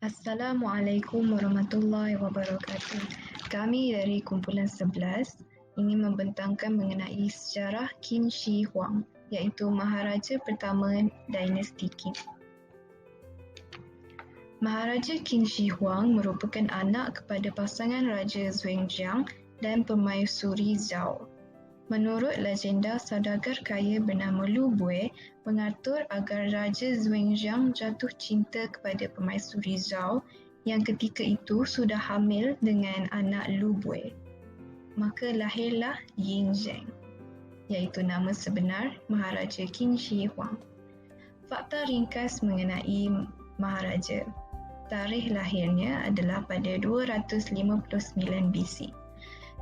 Assalamualaikum warahmatullahi wabarakatuh. Kami dari kumpulan 11 ingin membentangkan mengenai sejarah Qin Shi Huang, iaitu Maharaja pertama dinasti Qin. Maharaja Qin Shi Huang merupakan anak kepada pasangan Raja Xuanzang dan Permaisuri Zhao. Menurut legenda, saudagar kaya bernama Lu Bue mengatur agar Raja Xuanzang jatuh cinta kepada Permaisuri Zhao yang ketika itu sudah hamil dengan anak Lu Bue. Maka lahirlah Yin Zheng, iaitu nama sebenar Maharaja Qin Shi Huang. Fakta ringkas mengenai Maharaja. Tarikh lahirnya adalah pada 259 BC.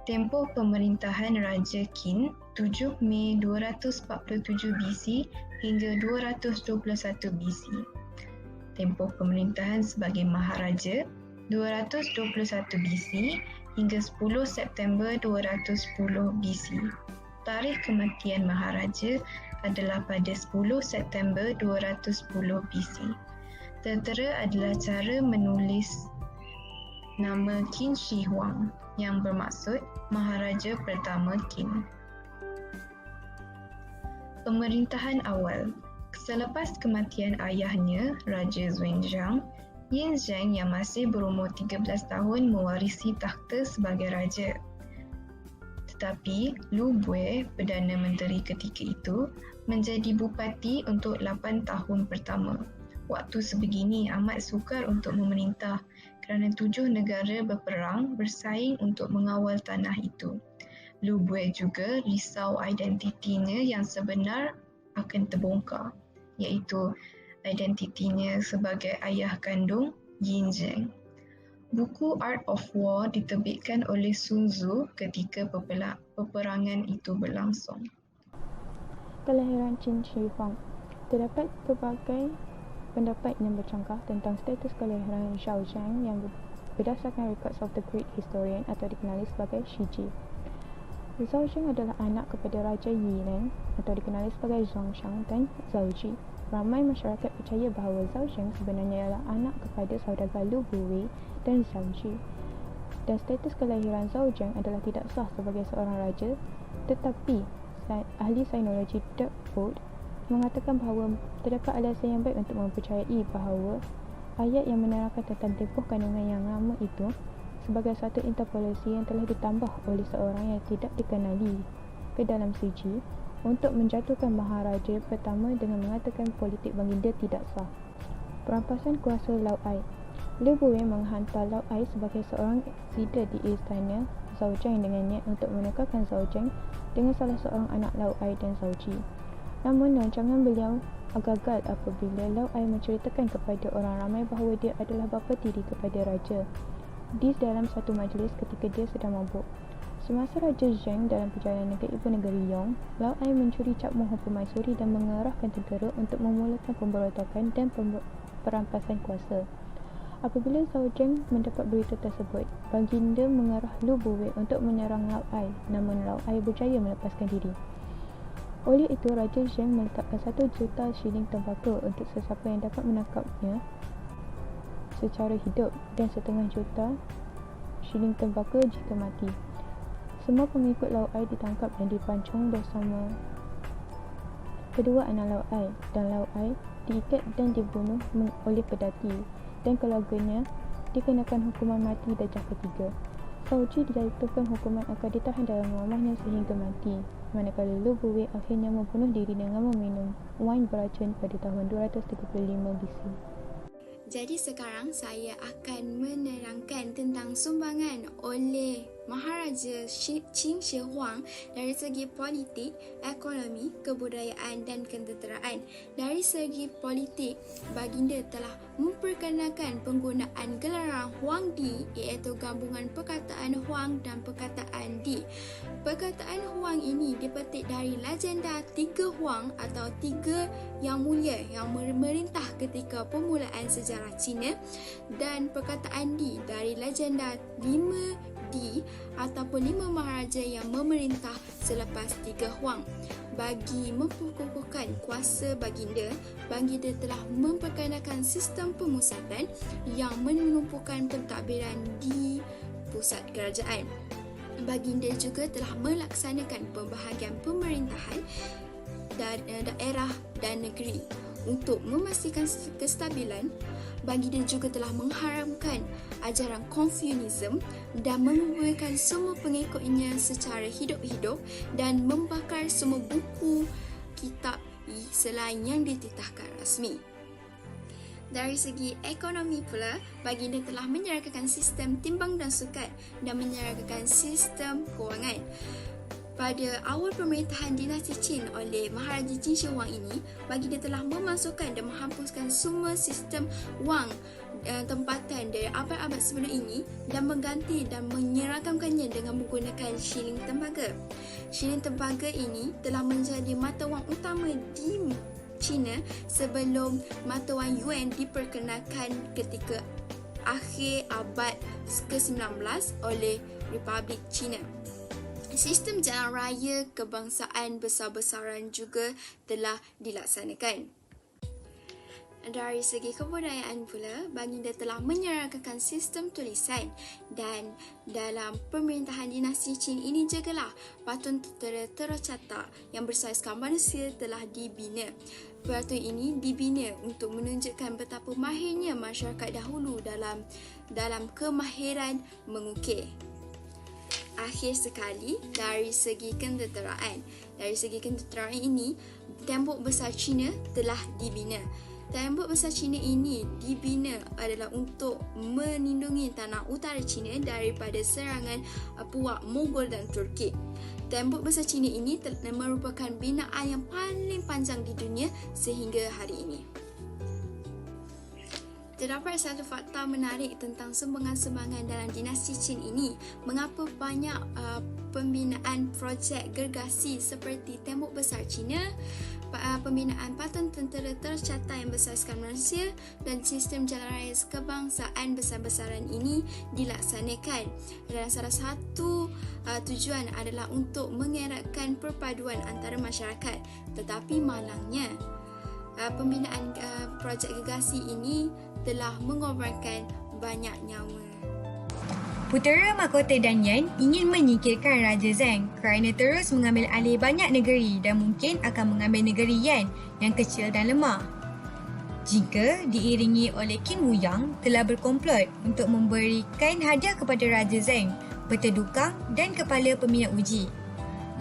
Tempoh pemerintahan Raja Qin 7 Mei 247 BC hingga 221 BC. Tempoh pemerintahan sebagai Maharaja 221 BC hingga 10 September 210 BC. Tarikh kematian Maharaja adalah pada 10 September 210 BC. Tertera adalah cara menulis nama Qin Shi Huang yang bermaksud Maharaja pertama Qin. Pemerintahan awal. Selepas kematian ayahnya, Raja Xuanzang, Yin Zheng yang masih berumur 13 tahun mewarisi takhta sebagai raja. Tetapi Lu Bue, Perdana Menteri ketika itu, menjadi bupati untuk 8 tahun pertama. Waktu sebegini amat sukar untuk memerintah kerana 7 negara berperang bersaing untuk mengawal tanah itu. Lu Bue juga risau identitinya yang sebenar akan terbongkar, iaitu identitinya sebagai ayah kandung Yin Zheng. Buku Art of War diterbitkan oleh Sun Tzu ketika peperangan itu berlangsung. Kelahiran Qin Shi Huang. Terdapat pelbagai pendapat yang bercangkah tentang status kelahiran Zhao Zhang yang berdasarkan records of the Great Historian atau dikenali sebagai Shiji. Zhao Zhang adalah anak kepada Raja Yi Ren atau dikenali sebagai Zhongshan dan Zhao Ji. Ramai masyarakat percaya bahawa Zhao Zhang sebenarnya ialah anak kepada saudagar Lu Bue dan Zhao Ji. Dan status kelahiran Zhao Zhang adalah tidak sah sebagai seorang raja, tetapi ahli sainologi Dirk Vogt mengatakan bahawa terdapat alasan yang baik untuk mempercayai bahawa ayat yang menerangkan tentang tempoh kandungan yang lama itu sebagai satu interpolasi yang telah ditambah oleh seorang yang tidak dikenali ke dalam suci untuk menjatuhkan Maharaja pertama dengan mengatakan politik baginda tidak sah. Perampasan kuasa Lao Ai. Lu Bue menghantar Lao Ai sebagai seorang sida di istana Zhao Zhang dengan niat untuk menukarkan Zhao Zhang dengan salah seorang anak Lao Ai dan Zhao Ji. Namun rancangan beliau gagal apabila Lao Ai menceritakan kepada orang ramai bahawa dia adalah bapa tiri kepada raja di dalam satu majlis ketika dia sedang mabuk. Semasa Raja Zheng dalam perjalanan ke ibu negeri Yong, Lao Ai mencuri cap mohon permaisuri dan mengerahkan tentera untuk memulakan pemberontakan dan perampasan kuasa. Apabila Zhao Zheng mendapat berita tersebut, baginda mengarah Lu Bue untuk menyerang Lao Ai, namun Lao Ai berjaya melepaskan diri. Oleh itu, Raja Zheng meletakkan 1 juta shilling tembaka untuk sesiapa yang dapat menangkapnya secara hidup dan setengah juta shilling tembaka jika mati. Semua pengikut Lao Ai ditangkap dan dipancung bersama kedua anak Lao Ai, dan Lao Ai diikat dan dibunuh oleh pedati, dan keluarganya dikenakan hukuman mati darjah ketiga. Zhao Ji dijatuhkan hukuman akan ditahan dalam rumahnya sehingga mati, manakala Lu Bue akhirnya membunuh diri dengan meminum wine beracun pada tahun 235 BC. Jadi sekarang saya akan menerangkan tentang sumbangan oleh Maharaja Qin Shi Huang dari segi politik, ekonomi, kebudayaan dan ketenteraan. Dari segi politik, baginda telah memperkenalkan penggunaan gelaran Huang Di, iaitu gabungan perkataan Huang dan perkataan Di. Perkataan Huang ini dipetik dari legenda 3 Huang atau 3 yang mulia yang memerintah ketika permulaan sejarah Cina, dan perkataan Di dari legenda 5 Di ataupun 5 maharaja yang memerintah selepas 3 Huang. bagi memperkukuhkan kuasa baginda telah memperkenalkan sistem pemusatan yang menumpukan pentadbiran di pusat kerajaan. Baginda juga telah melaksanakan pembahagian pemerintahan daerah dan negeri. Untuk memastikan kestabilan, baginda juga telah mengharamkan ajaran Konfusianisme dan mengumpulkan semua pengikutnya secara hidup-hidup dan membakar semua buku kitab selain yang dititahkan rasmi. Dari segi ekonomi pula, baginda telah menyerahkan sistem timbang dan sukat dan menyerahkan sistem kewangan. Pada awal pemerintahan dinasti Qin oleh Maharaja Qin Shi Huang ini, baginda telah memasukkan dan menghapuskan semua sistem wang tempatan dari abad-abad sebelum ini dan mengganti dan menyeragamkannya dengan menggunakan shilling tembaga. Shilling tembaga ini telah menjadi mata wang utama di China sebelum mata wang yuan diperkenalkan ketika akhir abad ke-19 oleh Republik China. Sistem jalan raya kebangsaan besar-besaran juga telah dilaksanakan. Dari segi kebudayaan pula, baginda telah menyerahkan sistem tulisan dan dalam pemerintahan dinasti Qin ini jugalah patung tercatat yang bersaizkan manusia telah dibina. Patung ini dibina untuk menunjukkan betapa mahirnya masyarakat dahulu dalam kemahiran mengukir. Akhir sekali, dari segi kenderaan ini, tembok besar China telah dibina. Tembok besar China ini dibina adalah untuk melindungi tanah utara China daripada serangan puak Mogol dan Turki. Tembok besar China ini merupakan binaan yang paling panjang di dunia sehingga hari ini. Terdapat satu fakta menarik tentang sumbangan-sumbangan dalam dinasti Qin ini. Mengapa banyak pembinaan projek gergasi seperti Tembok Besar China, pembinaan patung tentera tercatat yang bersaizkan manusia dan sistem jalan raya kebangsaan besar-besaran ini dilaksanakan. Dan salah satu tujuan adalah untuk mengeratkan perpaduan antara masyarakat. Tetapi malangnya, pembinaan projek gergasi ini telah mengorbankan banyak nyawa. Putera mahkota Danyan ingin menyingkirkan Raja Zheng kerana terus mengambil alih banyak negeri dan mungkin akan mengambil negeri Yan yang kecil dan lemah. Jika diiringi oleh Qin Wuyang telah berkomplot untuk memberikan hadiah kepada Raja Zheng, peta dukang dan kepala peminat uji.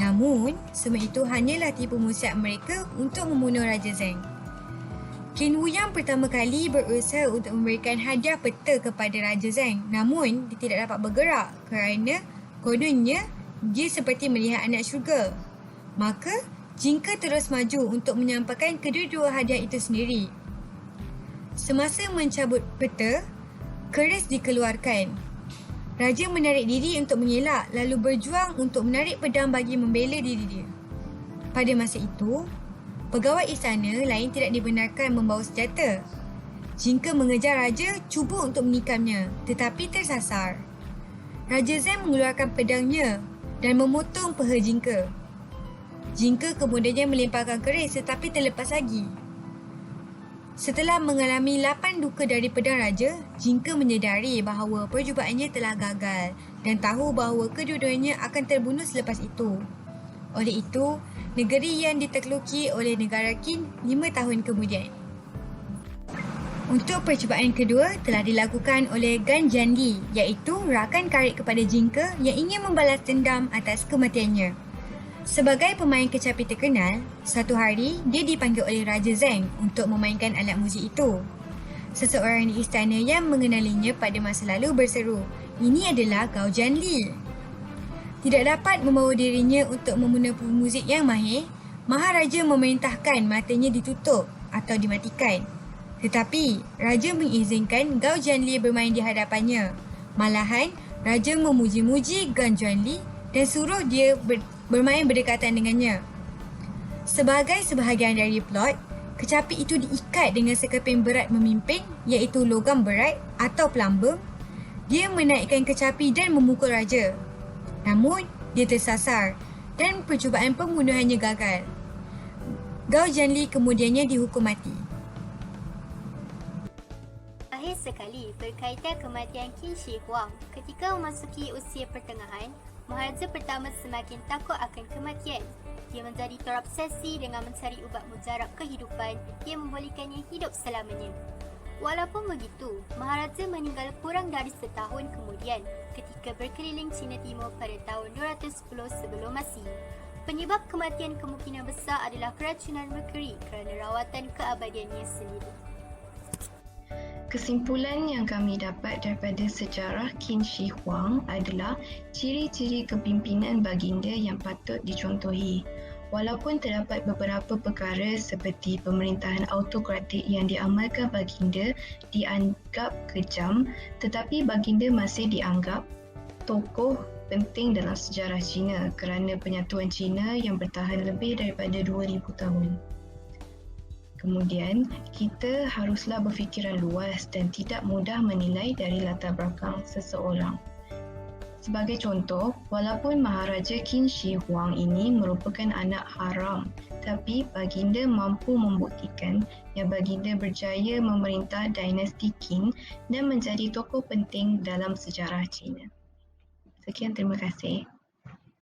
Namun, semua itu hanyalah tipu muslihat mereka untuk membunuh Raja Zheng. Qin Wuyang pertama kali berusaha untuk memberikan hadiah peta kepada Raja Zheng, namun dia tidak dapat bergerak kerana kononnya dia seperti melihat anak syurga. Maka, Jingke terus maju untuk menyampaikan kedua-dua hadiah itu sendiri. Semasa mencabut peta, keris dikeluarkan. Raja menarik diri untuk mengelak lalu berjuang untuk menarik pedang bagi membela diri dia. Pada masa itu, pegawai istana lain tidak dibenarkan membawa senjata. Jingke mengejar raja cuba untuk menikamnya tetapi tersasar. Raja Zheng mengeluarkan pedangnya dan memotong peha Jingke. Jingke kemudiannya melemparkan keris tetapi terlepas lagi. Setelah mengalami 8 duka dari pedang raja, Jingke menyedari bahawa percubaannya telah gagal dan tahu bahawa kedua-duanya akan terbunuh selepas itu. Oleh itu, negeri yang ditakluki oleh negara Qin 5 tahun kemudian. Untuk percubaan kedua telah dilakukan oleh Gan Jianli, iaitu rakan karib kepada Jingke yang ingin membalas dendam atas kematiannya. Sebagai pemain kecapi terkenal, satu hari dia dipanggil oleh Raja Zheng untuk memainkan alat muzik itu. Seseorang di istana yang mengenalinya pada masa lalu berseru, "Ini adalah Gao Jianli." Tidak dapat membawa dirinya untuk membunuh pemuzik yang mahir, Maharaja memerintahkan matanya ditutup atau dimatikan. Tetapi, Raja mengizinkan Gao Jianli bermain di hadapannya. Malahan, Raja memuji-muji Gan Jianli dan suruh dia bermain berdekatan dengannya. Sebagai sebahagian dari plot, kecapi itu diikat dengan sekeping berat memimpin, iaitu logam berat atau plumbum. Dia menaikkan kecapi dan memukul Raja. Namun, dia tersasar dan percubaan pembunuhannya gagal. Gao Jianli kemudiannya dihukum mati. Akhir sekali, berkaitan kematian Qin Shi Huang, ketika memasuki usia pertengahan, Maharaja pertama semakin takut akan kematian. Dia menjadi terobsesi dengan mencari ubat mujarab kehidupan yang membolehkannya hidup selamanya. Walaupun begitu, Maharaja meninggal kurang dari setahun kemudian ketika berkeliling Cina Timur pada tahun 210 sebelum Masihi. Penyebab kematian kemungkinan besar adalah keracunan merkuri kerana rawatan keabadiannya sendiri. Kesimpulan yang kami dapat daripada sejarah Qin Shi Huang adalah ciri-ciri kepimpinan baginda yang patut dicontohi. Walaupun terdapat beberapa perkara seperti pemerintahan autokratik yang diamalkan baginda dianggap kejam, tetapi baginda masih dianggap tokoh penting dalam sejarah Cina kerana penyatuan Cina yang bertahan lebih daripada 2000 tahun. Kemudian, kita haruslah berfikiran luas dan tidak mudah menilai dari latar belakang seseorang. Sebagai contoh, walaupun Maharaja Qin Shi Huang ini merupakan anak haram, tapi baginda mampu membuktikan yang baginda berjaya memerintah dinasti Qin dan menjadi tokoh penting dalam sejarah Cina. Sekian, terima kasih.